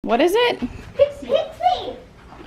What is it? Pixi.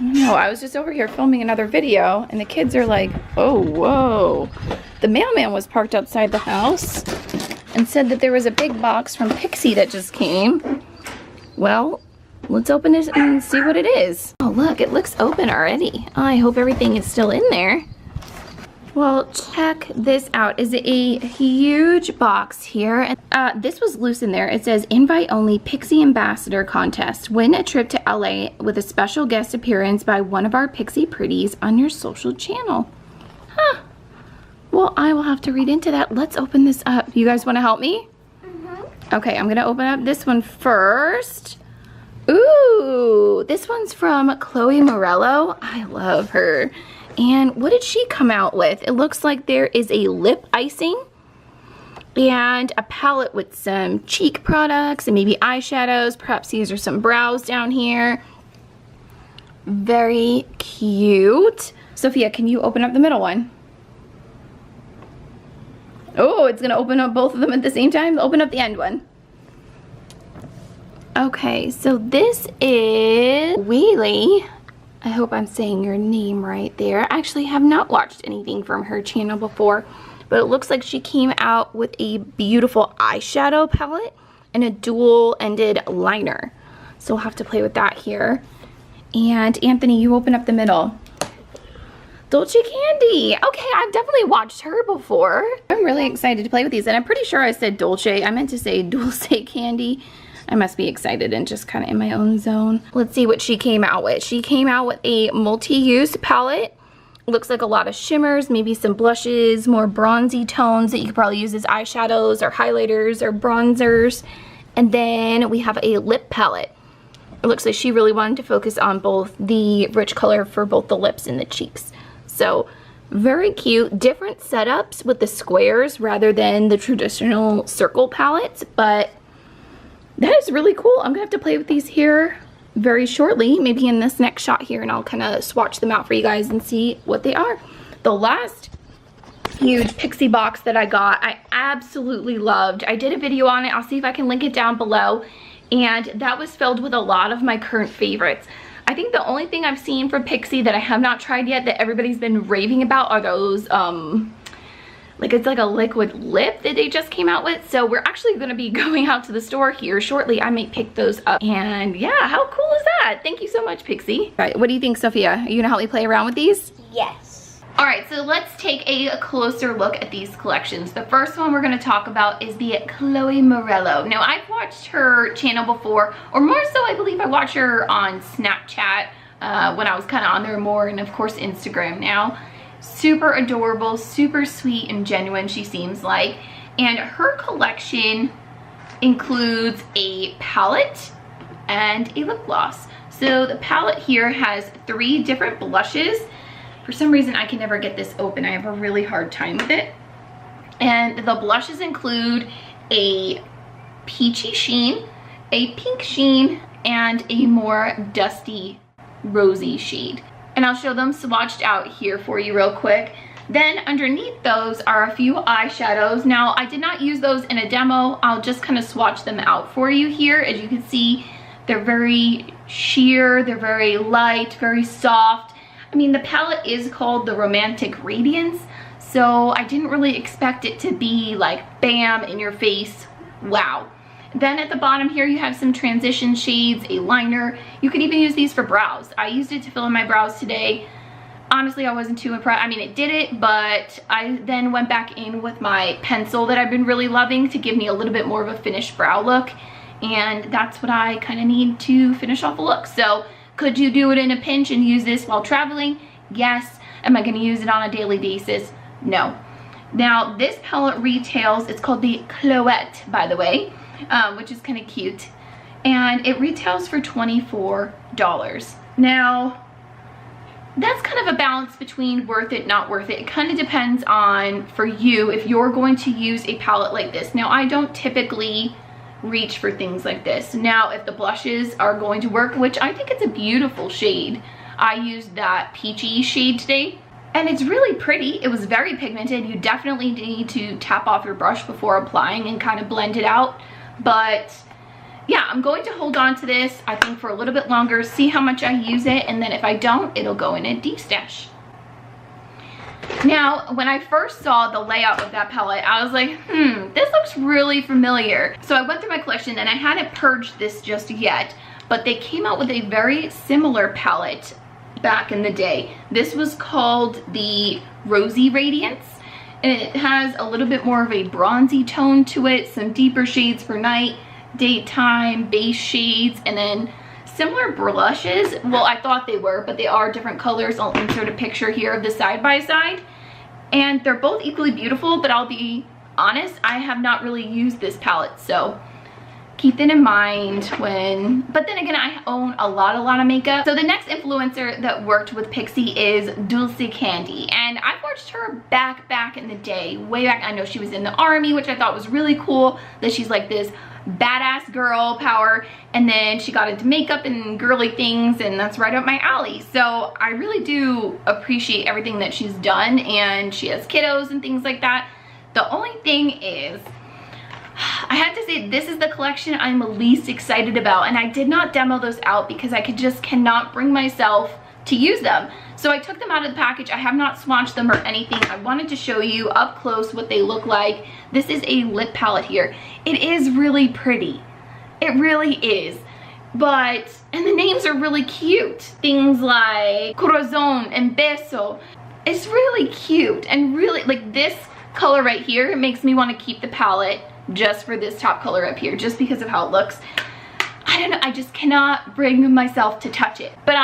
No, I was just over here filming another video and the kids are like, oh, whoa. The mailman was parked outside the house and said that there was a big box from Pixi that just came. Well, let's open it and see what it is. Oh, look, it looks open already. I hope everything is still in there. Well, check this out. Is it a huge box here? This was loose in there. It says, invite only Pixi Ambassador Contest. Win a trip to LA with a special guest appearance by one of our Pixi Pretties on your social channel. Huh. Well, I will have to read into that. Let's open this up. You guys want to help me? Okay, I'm going to open up this one first. Ooh, this one's from Chloe Morello. I love her. And what did she come out with? It looks like there is a lip icing and a palette with some cheek products and maybe eyeshadows. Perhaps these are some brows down here. Very cute. Sophia, can you open up the middle one? Oh, it's gonna open up both of them at the same time. Open up the end one. Okay, so this is Weylie. I hope I'm saying your name right there. I actually have not watched anything from her channel before, but it looks like she came out with a beautiful eyeshadow palette and a dual-ended liner. So we'll have to play with that here. And Anthony, you open up the middle. Dulce Candy. Okay, I've definitely watched her before. I'm really excited to play with these, and I'm pretty sure I said Dulce. I meant to say Dulce Candy. I must be excited and just kind of in my own zone. Let's see what she came out with. She came out with a multi-use palette. Looks like a lot of shimmers, maybe some blushes, more bronzy tones that you could probably use as eyeshadows or highlighters or bronzers. And then we have a lip palette. It looks like she really wanted to focus on both the rich color for both the lips and the cheeks. So very cute. Different setups with the squares rather than the traditional circle palettes, but that is really cool. I'm gonna have to play with these here very shortly, maybe in this next shot here, and I'll kind of swatch them out for you guys and see what they are. The last huge Pixi box that I got, I absolutely loved. I did a video on it. I'll see if I can link it down below, and that was filled with a lot of my current favorites. I think the only thing I've seen from Pixi that I have not tried yet that everybody's been raving about are those like it's like a liquid lip that they just came out with. So we're actually going to be going out to the store here shortly. I may pick those up. And yeah, how cool is that? Thank you so much, Pixi. All right, what do you think, Sophia? Are you gonna help me play around with these? Yes. All right, so let's take a closer look at these collections. The first one we're gonna talk about is the Chloe Morello. Now, I've watched her channel before, or more so, I believe I watched her on Snapchat when I was kind of on there more, and of course Instagram now. Super adorable, super sweet and genuine she seems like. And her collection includes a palette and a lip gloss. So the palette here has 3 different blushes. For some reason I can never get this open. I have a really hard time with it. And the blushes include a peachy sheen, a pink sheen, and a more dusty rosy shade. And I'll show them swatched out here for you real quick. Then underneath those are a few eyeshadows. Now, I did not use those in a demo. I'll just kind of swatch them out for you here. As you can see, they're very sheer, they're very light, very soft. I mean, the palette is called the Romantic Radiance, so I didn't really expect it to be like bam in your face, wow. Then at the bottom here you have some transition shades, a liner. You can even use these for brows. I used it to fill in my brows today. Honestly, I wasn't too impressed. I mean, it did it, but I then went back in with my pencil that I've been really loving to give me a little bit more of a finished brow look. And that's what I kind of need to finish off a look. So could you do it in a pinch and use this while traveling? Yes. Am I going to use it on a daily basis? No. Now, this palette retails, it's called the Chloette, by the way. Which is kind of cute, and it retails for $24. Now, that's kind of a balance between worth it, not worth it. It kind of depends on, for you, if you're going to use a palette like this. Now, I don't typically reach for things like this. Now, if the blushes are going to work, which I think it's a beautiful shade. I used that peachy shade today, and it's really pretty. It was very pigmented. You definitely need to tap off your brush before applying and kind of blend it out. But yeah, I'm going to hold on to this, I think, for a little bit longer, see how much I use it, and then if I don't, it'll go in a deep stash. Now, when I first saw the layout of that palette, I was like, this looks really familiar. So I went through my collection, and I hadn't purged this just yet, but they came out with a very similar palette back in the day. This was called the Rosy Radiance, and it has a little bit more of a bronzy tone to it, some deeper shades for night, daytime, base shades, and then similar blushes. Well, I thought they were, but they are different colors. I'll insert a picture here of the side by side, and they're both equally beautiful, but I'll be honest, I have not really used this palette, so keep that in mind when, but then again, I own a lot of makeup. So the next influencer that worked with Pixi is Dulce Candy, and I've watched her back in the day, way back. I know she was in the army, which I thought was really cool, that she's like this badass girl power, and then she got into makeup and girly things, and that's right up my alley. So I really do appreciate everything that she's done, and she has kiddos and things like that. The only thing is, I have to say, this is the collection I'm least excited about, and I did not demo those out because I cannot bring myself to use them. So I took them out of the package. I have not swatched them or anything. I wanted to show you up close what they look like. This is a lip palette here. It is really pretty. It really is. And the names are really cute. Things like Corazon and Beso. It's really cute, and really, like, this color right here, it makes me want to keep the palette just for this top color up here, just because of how it looks. I don't know, I just cannot bring myself to touch it. But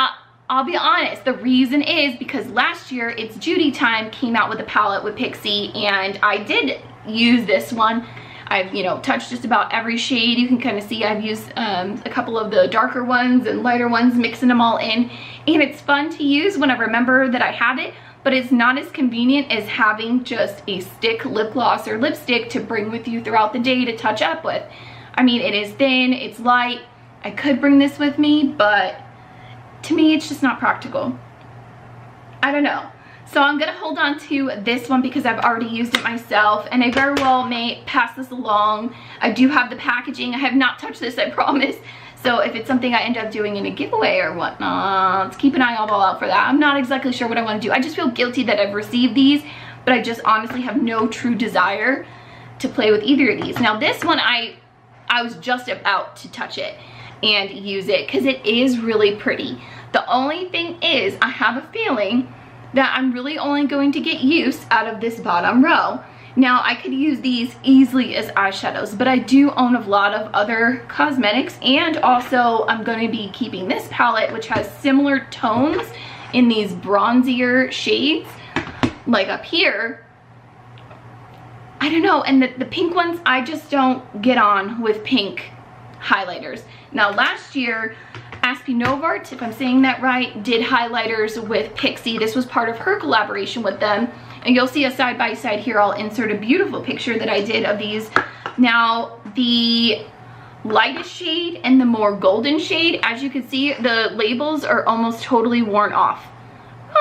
I'll be honest, the reason is because last year, It's Judy Time came out with a palette with Pixi, and I did use this one. I've, you know, touched just about every shade. You can kind of see I've used a couple of the darker ones and lighter ones, mixing them all in. And it's fun to use when I remember that I had it, but it's not as convenient as having just a stick lip gloss or lipstick to bring with you throughout the day to touch up with. I mean, it is thin, it's light. I could bring this with me, but to me, it's just not practical. I don't know. So I'm gonna hold on to this one because I've already used it myself, and I very well may pass this along. I do have the packaging. I have not touched this, I promise. So if it's something I end up doing in a giveaway or whatnot, let's keep an eye out for that. I'm not exactly sure what I want to do. I just feel guilty that I've received these, but I just honestly have no true desire to play with either of these. Now this one, I was just about to touch it and use it because it is really pretty. The only thing is, I have a feeling that I'm really only going to get use out of this bottom row. Now, I could use these easily as eyeshadows, but I do own a lot of other cosmetics, and also I'm going to be keeping this palette, which has similar tones in these bronzier shades, like up here. I don't know, and the pink ones, I just don't get on with pink highlighters. Now, last year, Aspinovart, if I'm saying that right, did highlighters with Pixi. This was part of her collaboration with them. And you'll see a side by side here. I'll insert a beautiful picture that I did of these. Now, the lightest shade and the more golden shade, as you can see, the labels are almost totally worn off.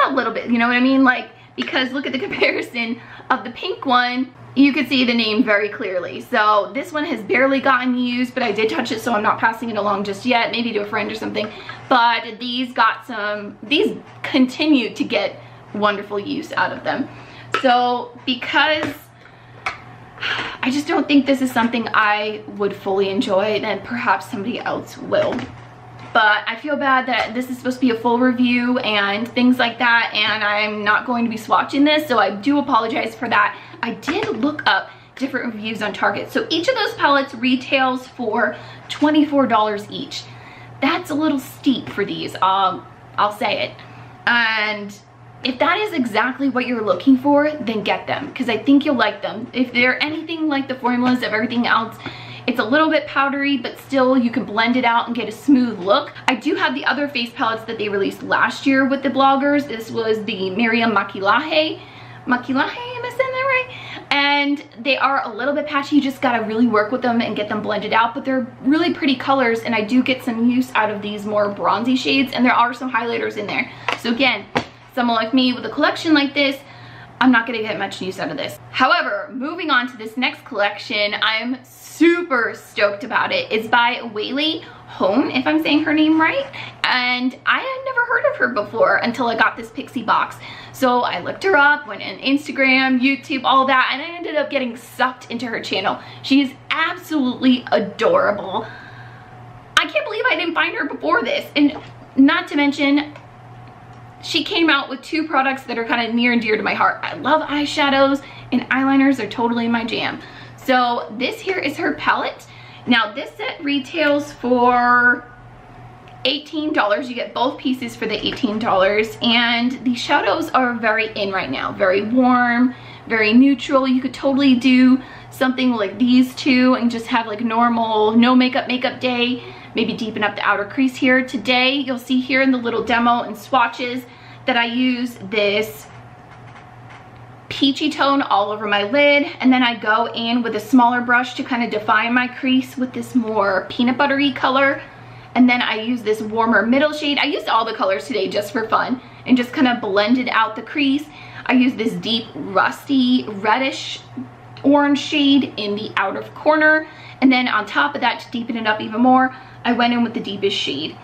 A little bit, you know what I mean? Like, because look at the comparison of the pink one. You can see the name very clearly. So this one has barely gotten used, but I did touch it, so I'm not passing it along just yet, maybe to a friend or something. But these continue to get wonderful use out of them. So because I just don't think this is something I would fully enjoy, then perhaps somebody else will. But I feel bad that this is supposed to be a full review and things like that, and I'm not going to be swatching this, so I do apologize for that. I did look up different reviews on Target. So each of those palettes retails for $24 each. That's a little steep for these, I'll say it. And if that is exactly what you're looking for, then get them, because I think you'll like them. If they're anything like the formulas of everything else, it's a little bit powdery, but still you can blend it out and get a smooth look. I do have the other face palettes that they released last year with the bloggers. This was the Miriam Maquillaje. Am I saying that right? And they are a little bit patchy. You just gotta really work with them and get them blended out, but they're really pretty colors, and I do get some use out of these more bronzy shades, and there are some highlighters in there. So again, someone like me with a collection like this, I'm not gonna get much use out of this. However, moving on to this next collection, I'm super stoked about it. It's by Weylie Hoang, if I'm saying her name right, and I had never heard of her before until I got this Pixi box. So I looked her up, went on Instagram, YouTube, all that, and I ended up getting sucked into her channel. She is absolutely adorable. I can't believe I didn't find her before this, and not to mention, she came out with 2 products that are kind of near and dear to my heart. I love eyeshadows, and eyeliners are totally my jam. So this here is her palette. Now this set retails for $18. You get both pieces for the $18, and the shadows are very in right now. Very warm, very neutral. You could totally do something like these 2 and just have like normal, no makeup day. Maybe deepen up the outer crease here. Today, you'll see here in the little demo and swatches that I use this peachy tone all over my lid, and then I go in with a smaller brush to kind of define my crease with this more peanut buttery color, and then I use this warmer middle shade. I used all the colors today just for fun and just kind of blended out the crease. I use this deep rusty reddish orange shade in the outer corner, and then on top of that, to deepen it up even more, I went in with the deepest shade.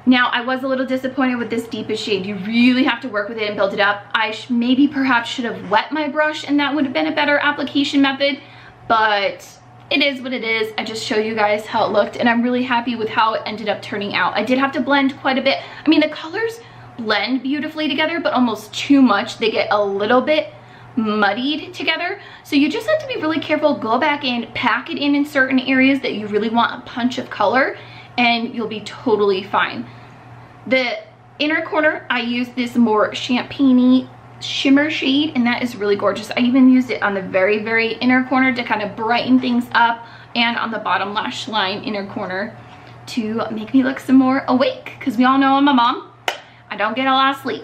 Now, I was a little disappointed with this deepest shade. You really have to work with it and build it up. I maybe perhaps should have wet my brush, and that would have been a better application method, but it is what it is. I just show you guys how it looked, and I'm really happy with how it ended up turning out. I did have to blend quite a bit. I mean, the colors blend beautifully together, but almost too much. They get a little bit muddied together, so you just have to be really careful. Go back in, pack it in certain areas that you really want a punch of color, and you'll be totally fine. The inner corner, I use this more champagne-y shimmer shade, and that is really gorgeous. I even used it on the very, very inner corner to kind of brighten things up, and on the bottom lash line inner corner to make me look some more awake, because we all know I'm a mom. I don't get a lot of sleep.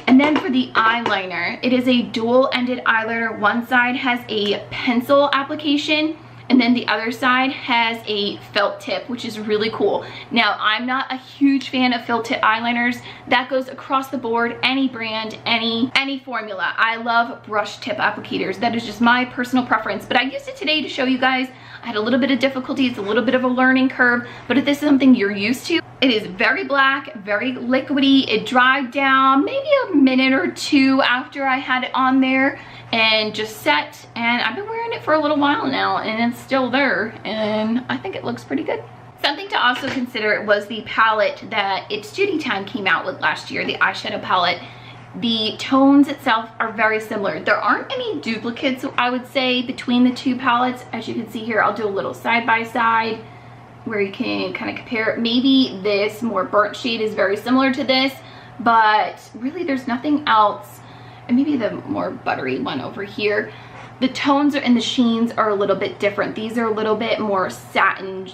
And then for the eyeliner, it is a dual-ended eyeliner. One side has a pencil application, and then the other side has a felt tip, which is really cool. Now, I'm not a huge fan of felt tip eyeliners. That goes across the board, any brand, any formula. I love brush tip applicators. That is just my personal preference, but I used it today to show you guys. I had a little bit of difficulty. It's a little bit of a learning curve, but if this is something you're used to, it is very black, very liquidy. It dried down maybe a minute or 2 after I had it on there and just set, and I've been wearing it for a little while now, and it's still there, and I think it looks pretty good. Something to also consider was the palette that It's Judy Time came out with last year, the eyeshadow palette. The tones itself are very similar. There aren't any duplicates, I would say, between the 2 palettes. As you can see here, I'll do a little side by side where you can kind of compare. Maybe this more burnt shade is very similar to this, but really there's nothing else. And maybe the more buttery one over here. The tones and the sheens are a little bit different. These are a little bit more satin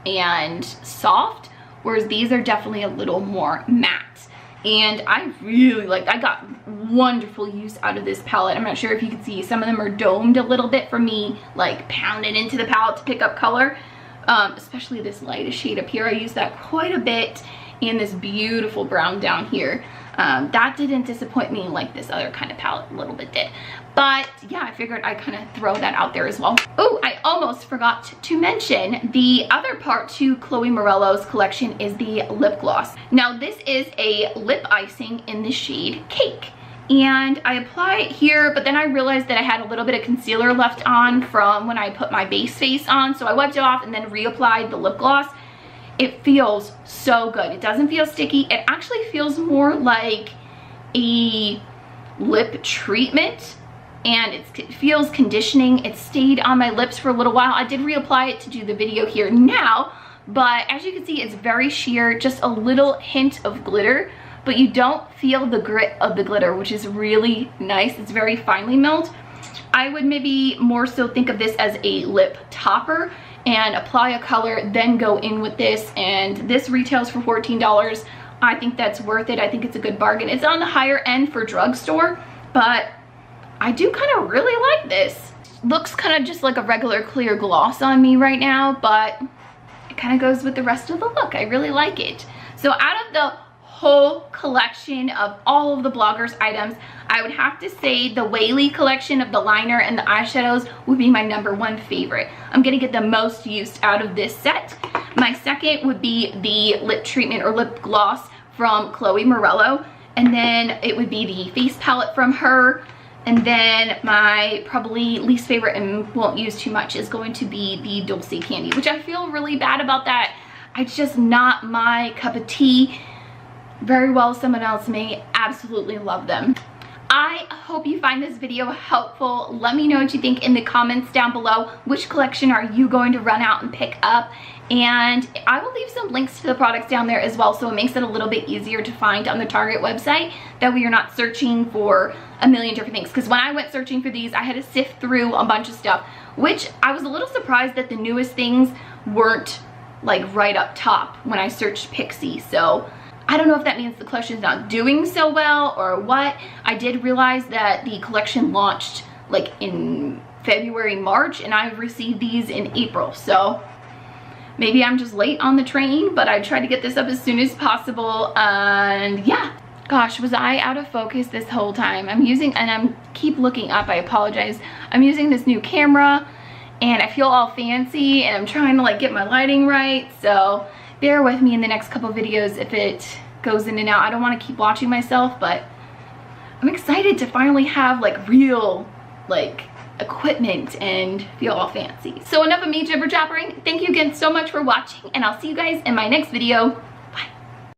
and soft, whereas these are definitely a little more matte. And I really like, I got wonderful use out of this palette. I'm not sure if you can see, some of them are domed a little bit for me, like pounding into the palette to pick up color. Especially this lightest shade up here. I use that quite a bit, and this beautiful brown down here. That didn't disappoint me like this other kind of palette a little bit did. But yeah, I figured I'd kind of throw that out there as well. Oh, I almost forgot to mention the other part to Chloe Morello's collection is the lip gloss. Now this is a lip icing in the shade Cake. And I apply it here, but then I realized that I had a little bit of concealer left on from when I put my base face on, so I wiped it off and then reapplied the lip gloss. It feels so good. It doesn't feel sticky. It actually feels more like a lip treatment, and it feels conditioning. It stayed on my lips for a little while. I did reapply it to do the video here now, but as you can see, it's very sheer, just a little hint of glitter, but you don't feel the grit of the glitter, which is really nice. It's very finely milled. I would maybe more so think of this as a lip topper and apply a color, then go in with this, and this retails for $14. I think that's worth it. I think it's a good bargain. It's on the higher end for drugstore, but I do kind of really like this. Looks kind of just like a regular clear gloss on me right now, but it kind of goes with the rest of the look. I really like it. So out of the whole collection of all of the bloggers items, I would have to say the Weylie collection of the liner and the eyeshadows would be my #1 favorite. I'm gonna get the most use out of this set. My second would be the lip treatment or lip gloss from Chloe Morello, and then it would be the face palette from her. And then my probably least favorite and won't use too much is going to be the Dulce Candy, which I feel really bad about that. It's just not my cup of tea. Very well someone else may absolutely love them. I hope you find this video helpful. Let me know what you think in the comments down below. Which collection are you going to run out and pick up? And I will leave some links to the products down there as well, so it makes it a little bit easier to find on the Target website. That way you're not searching for a million different things. Because when I went searching for these, I had to sift through a bunch of stuff, which I was a little surprised that the newest things weren't like right up top when I searched Pixi. So I don't know if that means the collection's not doing so well or what. I did realize that the collection launched like in February, March, and I've received these in April. So maybe I'm just late on the train, but I tried to get this up as soon as possible. And yeah, gosh, was I out of focus this whole time? I'm keep looking up, I apologize. I'm using this new camera and I feel all fancy and I'm trying to like get my lighting right. So bear with me in the next couple videos if it goes in and out. I don't want to keep watching myself, but I'm excited to finally have like real like equipment and feel all fancy. So enough of me jibber jabbering. Thank you again so much for watching, and I'll see you guys in my next video.